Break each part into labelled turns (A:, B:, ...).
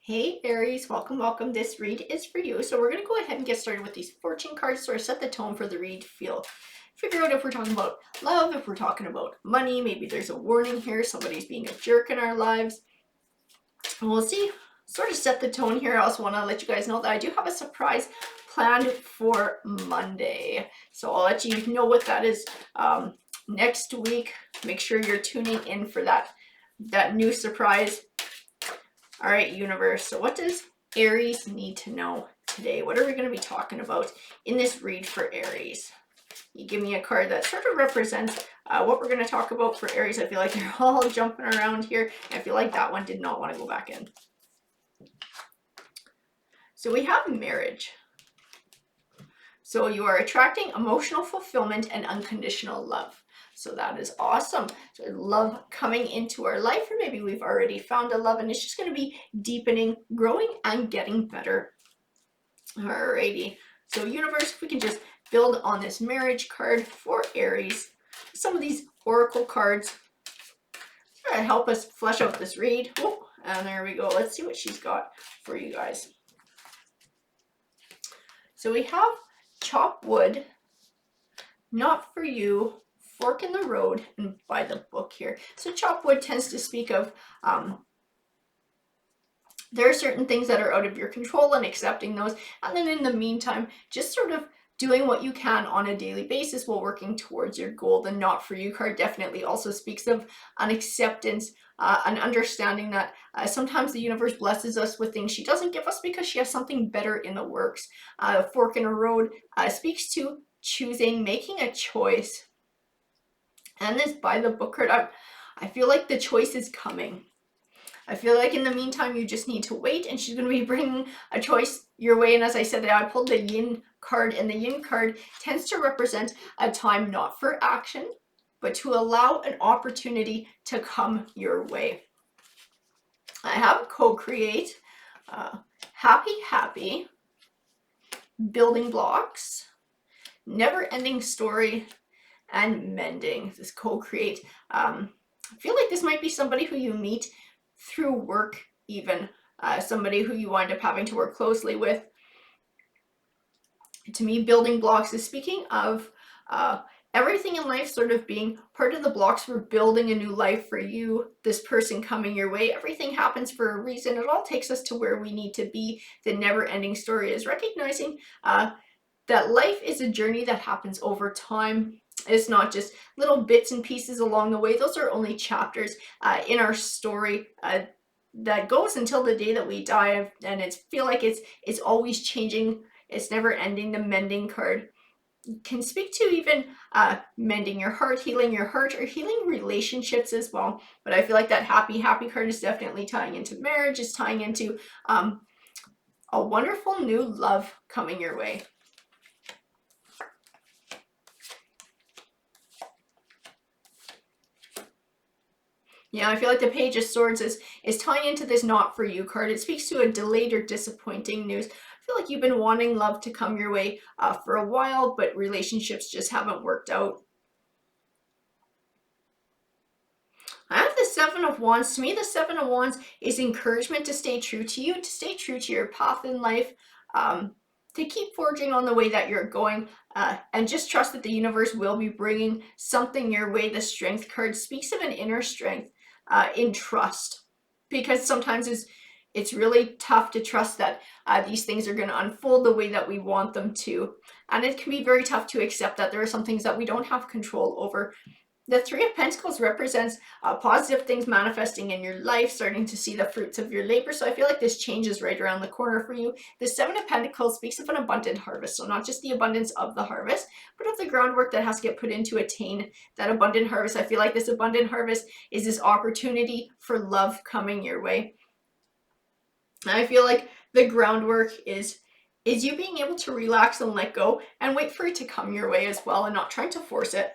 A: Hey Aries, welcome. This read is for you. So we're going to go ahead and get started with these fortune cards to set the tone for the read. Figure out if we're talking about love, if we're talking about money, maybe there's a warning here, somebody's being a jerk in our lives. And we'll see, sort of set the tone here. I also want to let you guys know that I do have a surprise planned for Monday. So I'll let you know what that is next week. Make sure you're tuning in for that new surprise. All right, universe. So what does Aries need to know today? What are we going to be talking about in this read for Aries? You give me a card that sort of represents what we're going to talk about for Aries. I feel like they're all jumping around here. I feel like that one did not want to go back in. So we have marriage. So you are attracting emotional fulfillment and unconditional love. So that is awesome. So love coming into our life, or maybe we've already found a love and it's just going to be deepening, growing, and getting better. Alrighty. So universe, if we can just build on this marriage card for Aries. Some of these oracle cards to help us flesh out this read. Oh, and there we go. Let's see what she's got for you guys. So we have chop wood, not for you, fork in the road, and buy the book here. So chop wood tends to speak of there are certain things that are out of your control and accepting those. And then in the meantime, just sort of doing what you can on a daily basis while working towards your goal. The not for you card definitely also speaks of an acceptance, an understanding that sometimes the universe blesses us with things she doesn't give us because she has something better in the works. Fork in a road speaks to choosing, making a choice. And this by the book card, I feel like the choice is coming. I feel like in the meantime, you just need to wait, and she's going to be bringing a choice your way. And as I said, I pulled the yin card, and the yin card tends to represent a time not for action, but to allow an opportunity to come your way. I have co-create, happy, building blocks, never-ending story, and mending. This co-create. I feel like this might be somebody who you meet through work, even somebody who you wind up having to work closely with. To me, building blocks is speaking of everything in life sort of being part of the blocks for building a new life for you, this person coming your way. Everything happens for a reason. It all takes us to where we need to be. The never-ending story is recognizing that life is a journey that happens over time. It's not just little bits and pieces along the way. Those are only chapters in our story that goes until the day that we die. And it's feel like it's always changing. It's never ending. The mending card can speak to even mending your heart, healing your heart, or healing relationships as well. But I feel like that happy card is definitely tying into marriage. Is tying into a wonderful new love coming your way. Yeah, I feel like the Page of Swords is tying into this not for you card. It speaks to a delayed or disappointing news. I feel like you've been wanting love to come your way for a while, but relationships just haven't worked out. I have the Seven of Wands. To me, the Seven of Wands is encouragement to stay true to you, to stay true to your path in life, to keep forging on the way that you're going, and just trust that the universe will be bringing something your way. The Strength card speaks of an inner strength in trust, because sometimes it's really tough to trust that these things are going to unfold the way that we want them to. And it can be very tough to accept that there are some things that we don't have control over. The Three of Pentacles represents positive things manifesting in your life, starting to see the fruits of your labor. So I feel like this change is right around the corner for you. The Seven of Pentacles speaks of an abundant harvest. So not just the abundance of the harvest, but of the groundwork that has to get put in to attain that abundant harvest. I feel like this abundant harvest is this opportunity for love coming your way. And I feel like the groundwork is you being able to relax and let go and wait for it to come your way as well, and not trying to force it.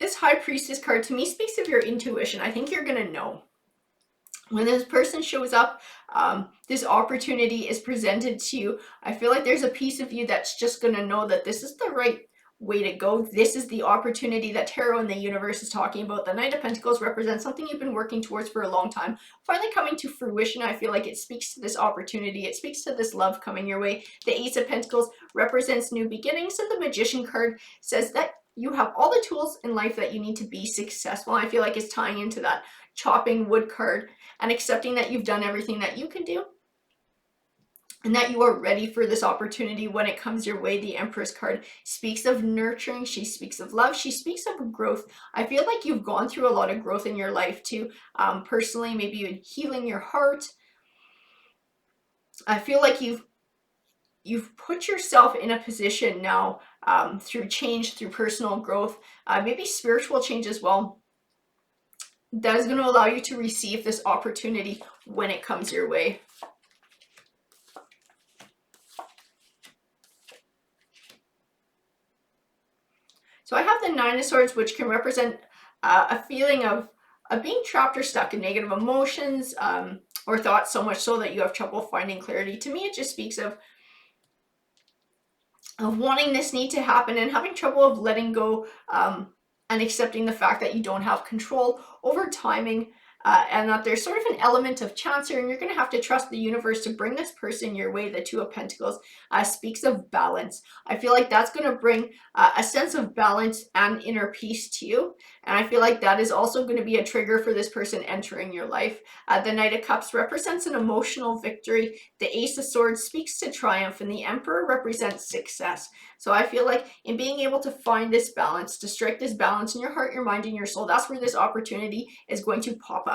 A: This High Priestess card to me speaks of your intuition. I think you're going to know. When this person shows up, this opportunity is presented to you, I feel like there's a piece of you that's just going to know that this is the right way to go. This is the opportunity that tarot and the universe is talking about. The Knight of Pentacles represents something you've been working towards for a long time, finally coming to fruition. I feel like it speaks to this opportunity. It speaks to this love coming your way. The Ace of Pentacles represents new beginnings, and the Magician card says that you have all the tools in life that you need to be successful. I feel like it's tying into that chopping wood card and accepting that you've done everything that you can do and that you are ready for this opportunity when it comes your way. The Empress card speaks of nurturing. She speaks of love. She speaks of growth. I feel like you've gone through a lot of growth in your life too. Personally, maybe you're healing your heart. I feel like you've put yourself in a position now through change, through personal growth, maybe spiritual change as well, that is going to allow you to receive this opportunity when it comes your way. So I have the Nine of Swords, which can represent a feeling of being trapped or stuck in negative emotions or thoughts, so much so that you have trouble finding clarity. To me, it just speaks of wanting this need to happen and having trouble of letting go and accepting the fact that you don't have control over timing, and that there's sort of an element of chance here, and you're going to have to trust the universe to bring this person your way. The Two of Pentacles speaks of balance. I feel like that's going to bring a sense of balance and inner peace to you, and I feel like that is also going to be a trigger for this person entering your life. The Knight of Cups represents an emotional victory. The Ace of Swords speaks to triumph, and the Emperor represents success. So I feel like in being able to find this balance, to strike this balance in your heart, your mind, and your soul, that's where this opportunity is going to pop up.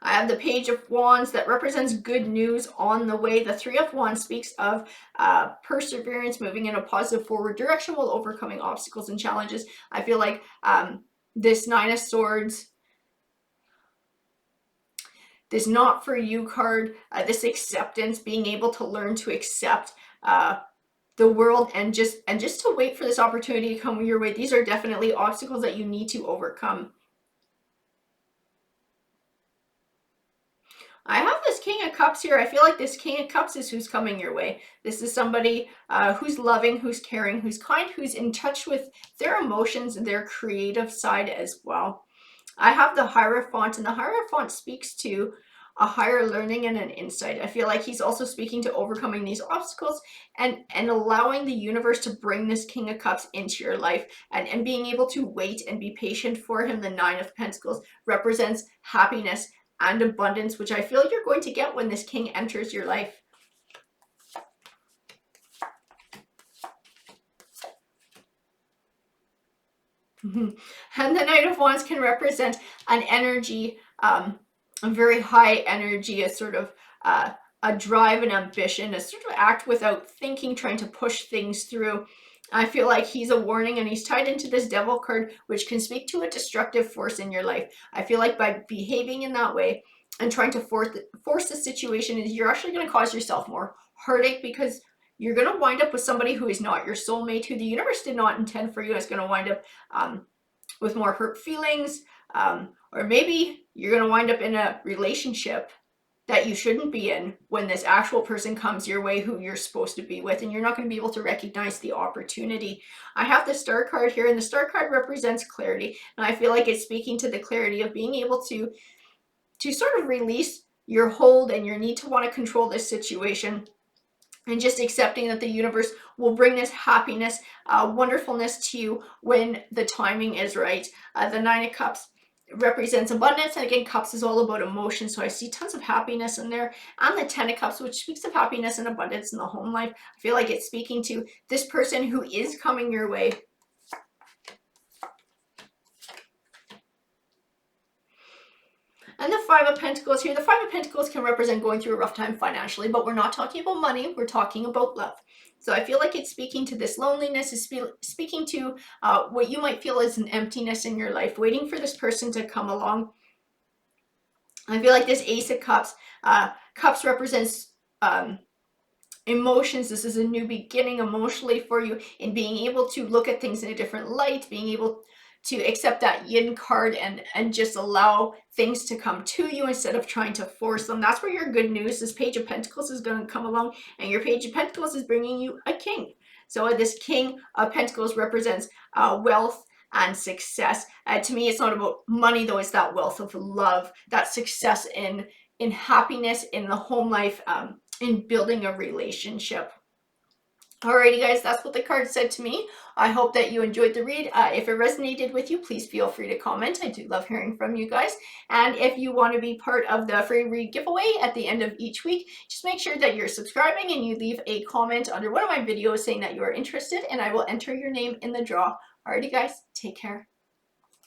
A: I have the Page of Wands that represents good news on the way. The Three of Wands speaks of perseverance, moving in a positive forward direction while overcoming obstacles and challenges. I feel like this Nine of Swords, this not for you card, this acceptance, being able to learn to accept the world and just to wait for this opportunity to come your way. These are definitely obstacles that you need to overcome. I have this King of Cups here. I feel like this King of Cups is who's coming your way. This is somebody who's loving, who's caring, who's kind, who's in touch with their emotions and their creative side as well. I have the Hierophant, and the Hierophant speaks to a higher learning and an insight. I feel like he's also speaking to overcoming these obstacles and allowing the universe to bring this King of Cups into your life, and being able to wait and be patient for him. The Nine of Pentacles represents happiness and abundance, which I feel you're going to get when this king enters your life. And the Knight of Wands can represent an energy, a very high energy, a sort of a drive and ambition, a sort of act without thinking, trying to push things through. I feel like he's a warning, and he's tied into this Devil card, which can speak to a destructive force in your life. I feel like by behaving in that way and trying to force the situation, you're actually going to cause yourself more heartache, because you're going to wind up with somebody who is not your soulmate, who the universe did not intend for you. It's going to wind up with more hurt feelings, or maybe you're going to wind up in a relationship that you shouldn't be in when this actual person comes your way who you're supposed to be with, and you're not going to be able to recognize the opportunity. I have the Star card here, and the Star card represents clarity, and I feel like it's speaking to the clarity of being able to sort of release your hold and your need to want to control this situation, and just accepting that the universe will bring this happiness, wonderfulness to you when the timing is right. The Nine of Cups represents abundance, and again, cups is all about emotion, so I see tons of happiness in there. And the Ten of Cups, which speaks of happiness and abundance in the home life, I feel like it's speaking to this person who is coming your way. And the Five of Pentacles here, the Five of Pentacles can represent going through a rough time financially, but we're not talking about money, we're talking about love. So I feel like it's speaking to this loneliness, is speaking to what you might feel is an emptiness in your life, waiting for this person to come along. I feel like this Ace of Cups, cups represents emotions. This is a new beginning emotionally for you in being able to look at things in a different light, being able to accept that yin card and just allow things to come to you instead of trying to force them. That's where your good news, this Page of Pentacles, is going to come along, and your Page of Pentacles is bringing you a king. So this King of Pentacles represents wealth and success. To me, it's not about money though, it's that wealth of love, that success in happiness, in the home life, in building a relationship. Alrighty guys, that's what the card said to me. I hope that you enjoyed the read. If it resonated with you, please feel free to comment. I do love hearing from you guys. And if you want to be part of the free read giveaway at the end of each week, just make sure that you're subscribing and you leave a comment under one of my videos saying that you are interested, and I will enter your name in the draw. Alrighty guys, take care.